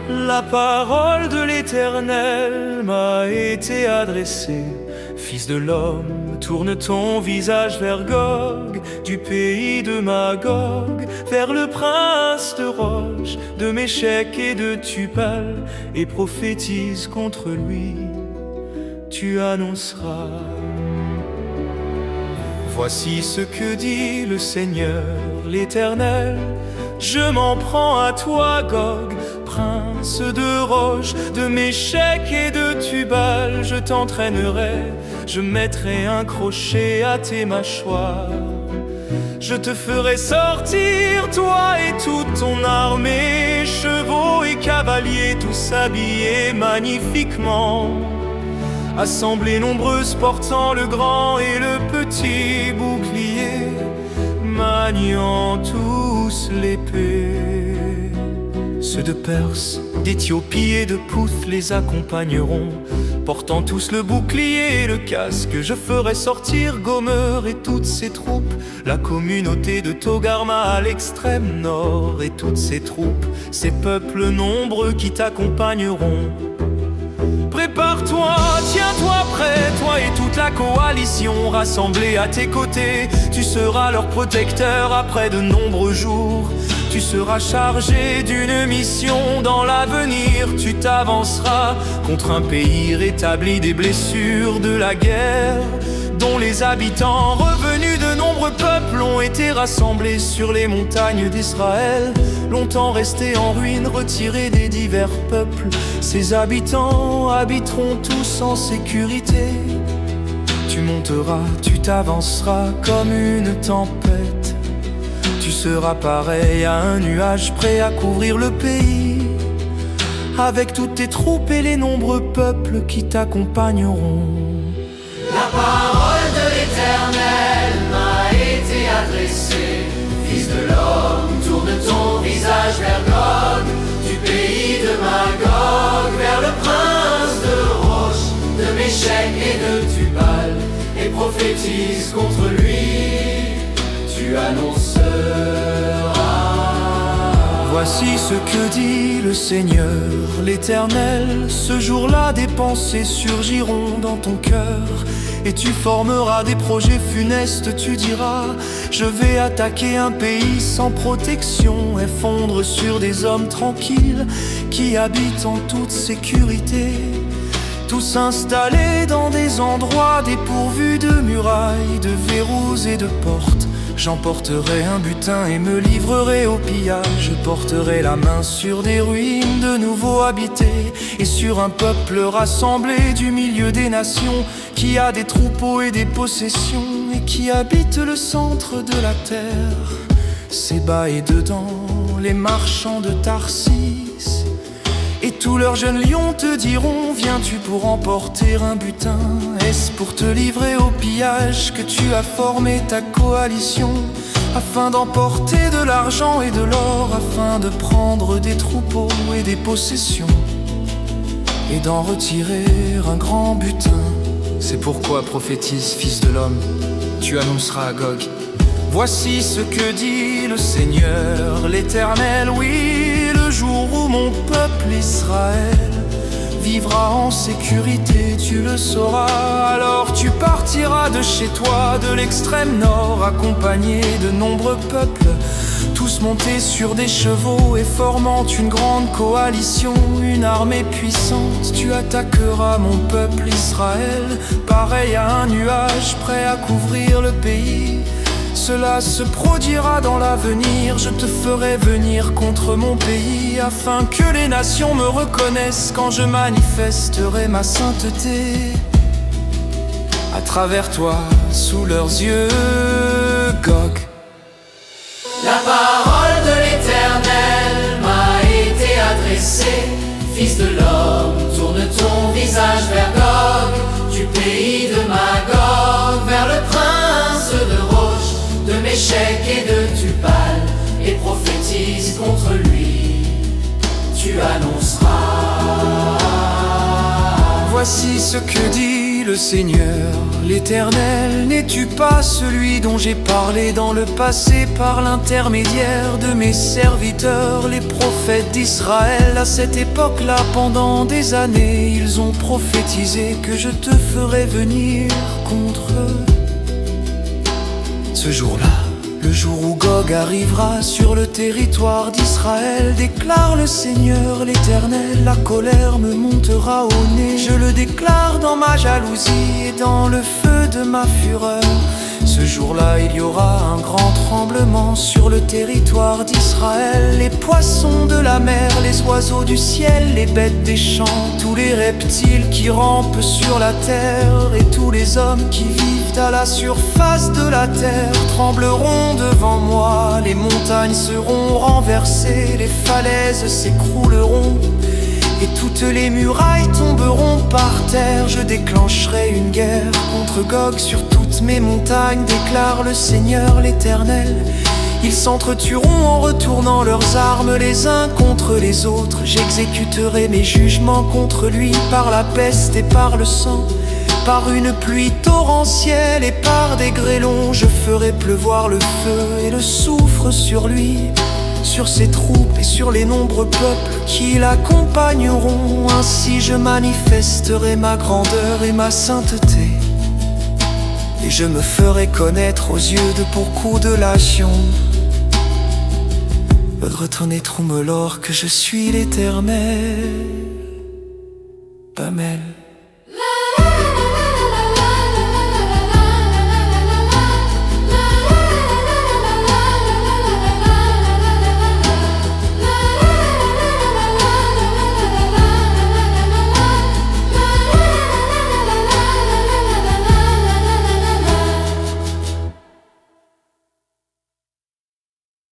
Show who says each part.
Speaker 1: La parole de l'Éternel m'a été adressée. Fils de l'homme, tourne ton visage vers Gog, du pays de Magog, vers le prince de Roche, de Méchec et de Tubal, et prophétise contre lui. Tu annonceras: voici ce que dit le Seigneur, l'Éternel. Je m'en prends à toi, Gog, prince de Roche, de Méchec et de Tubal. Je t'entraînerai, je mettrai un crochet à tes mâchoires. Je te ferai sortir, toi et toute ton armée, chevaux et cavaliers, tous habillés magnifiquement, assemblées nombreuses portant le grand et le petit bouclier, maniant tous l'épée. Ceux de Perse, d'Éthiopie et de Pouth les accompagneront, portant tous le bouclier et le casque. Je ferai sortir Gomer et toutes ses troupes, la communauté de Togarma à l'extrême nord et toutes ses troupes, ces peuples nombreux qui t'accompagneront. Prépare-toi, tiens-toi prêt, toi et toute la coalition rassemblée à tes côtés. Tu seras leur protecteur après de nombreux jours. Tu seras chargé d'une mission dans l'avenir. Tu t'avanceras contre un pays rétabli des blessures de la guerre, dont les habitants revenus de nombreux peuples ont été rassemblés sur les montagnes d'Israël, longtemps restés en ruine, retirés des divers peuples. Ces habitants habiteront tous en sécurité. Tu monteras, tu t'avanceras comme une tempête. Tu seras pareil à un nuage prêt à couvrir le pays, avec toutes tes troupes et les nombreux peuples qui t'accompagneront.
Speaker 2: La parole de l'Éternel m'a été adressée. Fils de l'homme, tourne ton visage vers Gog, du pays de Magog, vers le prince de Roche, de Méchec et de Tubal, et prophétise contre lui. Tu annonceras:
Speaker 1: voici ce que dit le Seigneur, l'Éternel. Ce jour-là, des pensées surgiront dans ton cœur, et tu formeras des projets funestes. Tu diras: je vais attaquer un pays sans protection et fondre sur des hommes tranquilles qui habitent en toute sécurité, tous installés dans des endroits dépourvus de murailles, de verrous et de portes. J'emporterai un butin et me livrerai au pillage. Je porterai la main sur des ruines de nouveau habitées, et sur un peuple rassemblé du milieu des nations, qui a des troupeaux et des possessions, et qui habite le centre de la terre. Séba et dedans les marchands de Tarsis, et tous leurs jeunes lions te diront: viens-tu pour emporter un butin? Est-ce pour te livrer au pillage que tu as formé ta coalition, afin d'emporter de l'argent et de l'or, afin de prendre des troupeaux et des possessions, et d'en retirer un grand butin? C'est pourquoi prophétise, fils de l'homme, tu annonceras à Gog: voici ce que dit le Seigneur, l'Éternel. Oui, le jour où mon peuple Israël vivra en sécurité, tu le sauras. Alors tu partiras de chez toi, de l'extrême nord, accompagné de nombreux peuples, tous montés sur des chevaux et formant une grande coalition, une armée puissante. Tu attaqueras mon peuple Israël, pareil à un nuage prêt à couvrir le pays. Cela se produira dans l'avenir. Je te ferai venir contre mon pays, afin que les nations me reconnaissent quand je manifesterai ma sainteté à travers toi, sous leurs yeux, Gog.
Speaker 2: La parole de l'Éternel m'a été adressée. Fils de l'homme, tourne ton visage vers Gog, du pays de Magog, vers le prince de Roche, de Méchec et de Tubal, et prophétise contre lui. Tu annonceras:
Speaker 1: voici ce que dit le Seigneur, l'Éternel, n'es-tu pas celui dont j'ai parlé dans le passé par l'intermédiaire de mes serviteurs, les prophètes d'Israël? À cette époque-là, pendant des années, ils ont prophétisé que je te ferais venir contre eux. Ce jour-là, le jour où Gog arrivera sur le territoire d'Israël, déclare le Seigneur l'Éternel, la colère me montera au nez. Je le déclare dans ma jalousie et dans le feu de ma fureur. Ce jour-là, il y aura un grand tremblement sur le territoire d'Israël. Les poissons de la mer, les oiseaux du ciel, les bêtes des champs, tous les reptiles qui rampent sur la terre et tous les hommes qui vivent à la surface de la terre trembleront devant moi. Les montagnes seront renversées, les falaises s'écrouleront et toutes les murailles tomberont par terre. Je déclencherai une guerre contre Gog sur toutes mes montagnes, déclare le Seigneur l'Éternel. Ils s'entretueront en retournant leurs armes les uns contre les autres. J'exécuterai mes jugements contre lui par la peste et par le sang, par une pluie torrentielle et par des grêlons. Je ferai pleuvoir le feu et le soufre sur lui, sur ses troupes et sur les nombreux peuples qui l'accompagneront. Ainsi je manifesterai ma grandeur et ma sainteté, et je me ferai connaître aux yeux de beaucoup de nations. Retournez troumelor que je suis l'Éternel. Amen.